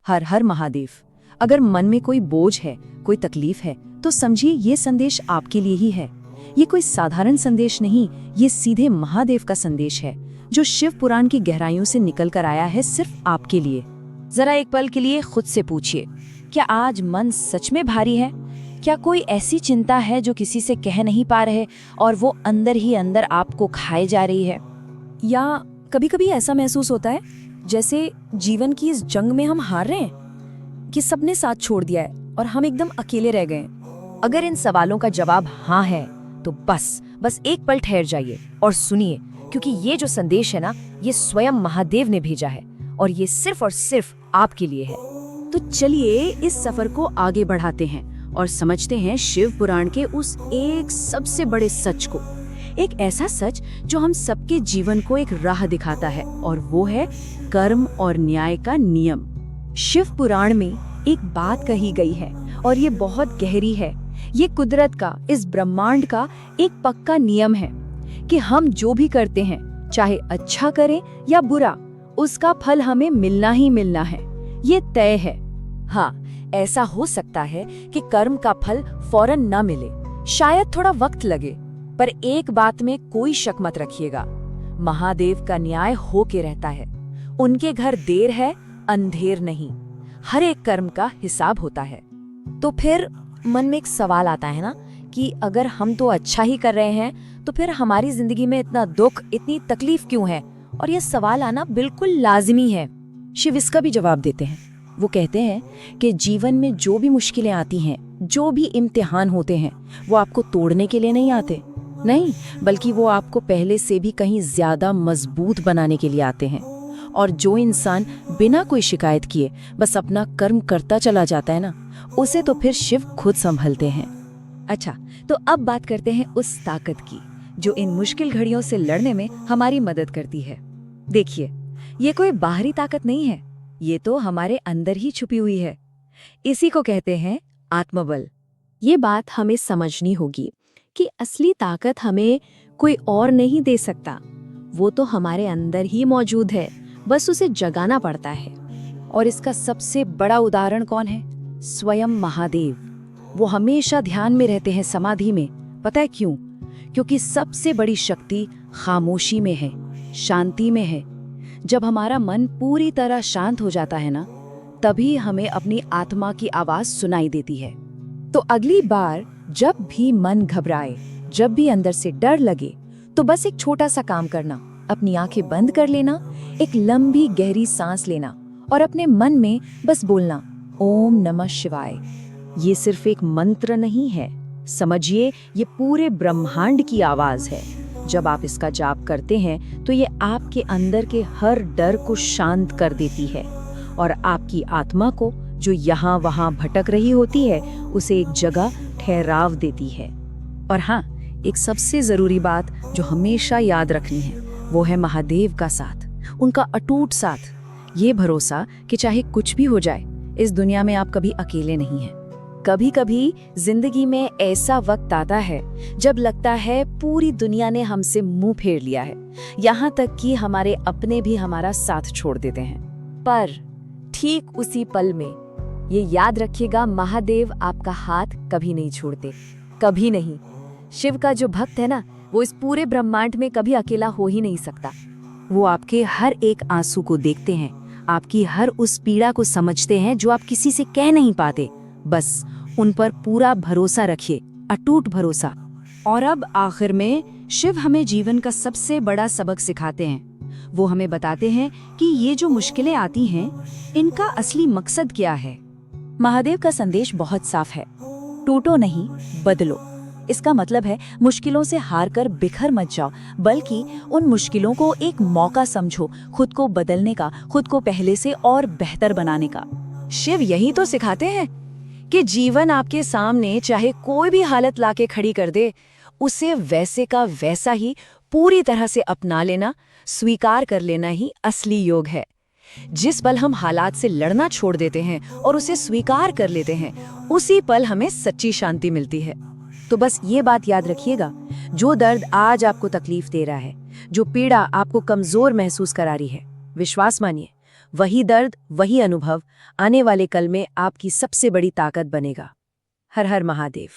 हर हर महादेव। अगर मन में कोई बोझ है, कोई तकलीफ है, तो समझिए ये संदेश आपके लिए ही है। ये कोई साधारण संदेश नहीं, ये सीधे महादेव का संदेश है, जो शिव पुराण की गहराइयों से निकल कर आया है सिर्फ आपके लिए। जरा एक पल के लिए खुद से पूछिए, क्या आज मन सच में भारी है? क्या कोई ऐसी चिंता है जो किसी से कह नहीं पा रहे और वो अंदर ही अंदर आपको खाए जा रही है? या कभी कभी ऐसा महसूस होता है जैसे जीवन की इस जंग में हम हार रहे हैं, कि सबने साथ छोड़ दिया है और हम एकदम अकेले रह गए। अगर इन सवालों का जवाब हाँ है, तो बस एक पल ठहर जाइए और सुनिए, क्योंकि ये जो संदेश है ना, ये स्वयं महादेव ने भेजा है और ये सिर्फ और सिर्फ आपके लिए है। तो चलिए इस सफर को आगे बढ़ाते हैं और समझते हैं शिव पुराण के उस एक सबसे बड़े सच को। एक ऐसा सच जो हम सबके जीवन को एक राह दिखाता है, और वो है कर्म और न्याय का नियम। शिव पुराण में एक बात कही गई है और ये बहुत गहरी है। ये कुदरत का, इस ब्रह्मांड का एक पक्का नियम है कि हम जो भी करते हैं, चाहे अच्छा करें या बुरा, उसका फल हमें मिलना ही मिलना है। ये तय है। हाँ, ऐसा हो सकता है कि कर्म का फल फौरन न मिले, शायद थोड़ा वक्त लगे, पर एक बात में कोई शक मत रखिएगा, महादेव का न्याय हो के रहता है। उनके घर देर है, अंधेर नहीं। हर एक कर्म का हिसाब होता है। तो फिर मन में एक सवाल आता है ना, कि अगर हम तो अच्छा ही कर रहे हैं, तो फिर हमारी जिंदगी में इतना दुख, इतनी तकलीफ क्यों है? और ये सवाल आना बिल्कुल लाजिमी है। शिव इसका भी जवाब देते हैं। वो कहते हैं कि जीवन में जो भी मुश्किलें आती हैं, जो भी इम्तिहान होते हैं, वो आपको तोड़ने के लिए नहीं आते, नहीं, बल्कि वो आपको पहले से भी कहीं ज्यादा मजबूत बनाने के लिए आते हैं। और जो इंसान बिना कोई शिकायत किए बस अपना कर्म करता चला जाता है ना, उसे तो फिर शिव खुद संभलते हैं। अच्छा, तो अब बात करते हैं उस ताकत की जो इन मुश्किल घड़ियों से लड़ने में हमारी मदद करती है। देखिए, ये कोई बाहरी ताकत नहीं है, ये तो हमारे अंदर ही छुपी हुई है। इसी को कहते हैं आत्मबल। ये बात हमें समझनी होगी कि असली ताकत हमें कोई और नहीं दे सकता, वो तो हमारे अंदर ही मौजूद है, बस उसे जगाना पड़ता है। और इसका सबसे बड़ा उदाहरण कौन है? स्वयं महादेव। वो हमेशा ध्यान में रहते हैं, समाधि में। पता है क्यों? क्योंकि सबसे बड़ी शक्ति खामोशी में है, शांति में है। जब हमारा मन पूरी तरह शांत हो जाता है ना, तभी हमें अपनी आत्मा की आवाज सुनाई देती है। तो अगली बार जब भी मन घबराए, जब भी अंदर से डर लगे, तो बस एक छोटा सा काम करना, अपनी आंखें बंद कर लेना, एक लंबी गहरी सांस लेना और अपने मन में बस बोलना, ओम नमः शिवाय। ये सिर्फ एक मंत्र नहीं है, समझिए ये पूरे ब्रह्मांड की आवाज है। जब आप इसका जाप करते हैं तो ये आपके अंदर के हर डर को शांत कर देती है और आपकी आत्मा को, जो यहाँ वहाँ भटक रही होती है, उसे एक जगह ठहराव देती है। और हाँ, एक सबसे जरूरी बात जो हमेशा याद रखनी है, वो है महादेव का साथ, उनका अटूट साथ। ये भरोसा कि चाहे कुछ भी हो जाए, इस दुनिया में आप कभी अकेले नहीं हैं। कभी कभी जिंदगी में ऐसा वक्त आता है जब लगता है पूरी दुनिया ने हमसे मुंह फेर लिया है, यहाँ तक कि हमारे अपने भी हमारा साथ छोड़ देते हैं। पर ठीक उसी पल में ये याद रखिएगा, महादेव आपका हाथ कभी नहीं छोड़ते, कभी नहीं। शिव का जो भक्त है ना, वो इस पूरे ब्रह्मांड में कभी अकेला हो ही नहीं सकता। वो आपके हर एक आंसू को देखते हैं, आपकी हर उस पीड़ा को समझते हैं जो आप किसी से कह नहीं पाते। बस उन पर पूरा भरोसा रखिए, अटूट भरोसा। और अब आखिर में शिव हमें जीवन का सबसे बड़ा सबक सिखाते हैं। वो हमें बताते हैं कि ये जो मुश्किलें आती हैं, इनका असली मकसद क्या है। महादेव का संदेश बहुत साफ है, टूटो नहीं, बदलो। इसका मतलब है मुश्किलों से हार कर बिखर मत जाओ, बल्कि उन मुश्किलों को एक मौका समझो, खुद को बदलने का, खुद को पहले से और बेहतर बनाने का। शिव यही तो सिखाते हैं कि जीवन आपके सामने चाहे कोई भी हालत लाके खड़ी कर दे, उसे वैसे का वैसा ही पूरी तरह से अपना लेना, स्वीकार कर लेना ही असली योग है। जिस पल हम हालात से लड़ना छोड़ देते हैं और उसे स्वीकार कर लेते हैं, उसी पल हमें सच्ची शांति मिलती है। तो बस ये बात याद रखिएगा, जो दर्द आज आपको तकलीफ दे रहा है, जो पीड़ा आपको कमजोर महसूस करा रही है, विश्वास मानिए वही दर्द, वही अनुभव आने वाले कल में आपकी सबसे बड़ी ताकत बनेगा। हर हर महादेव।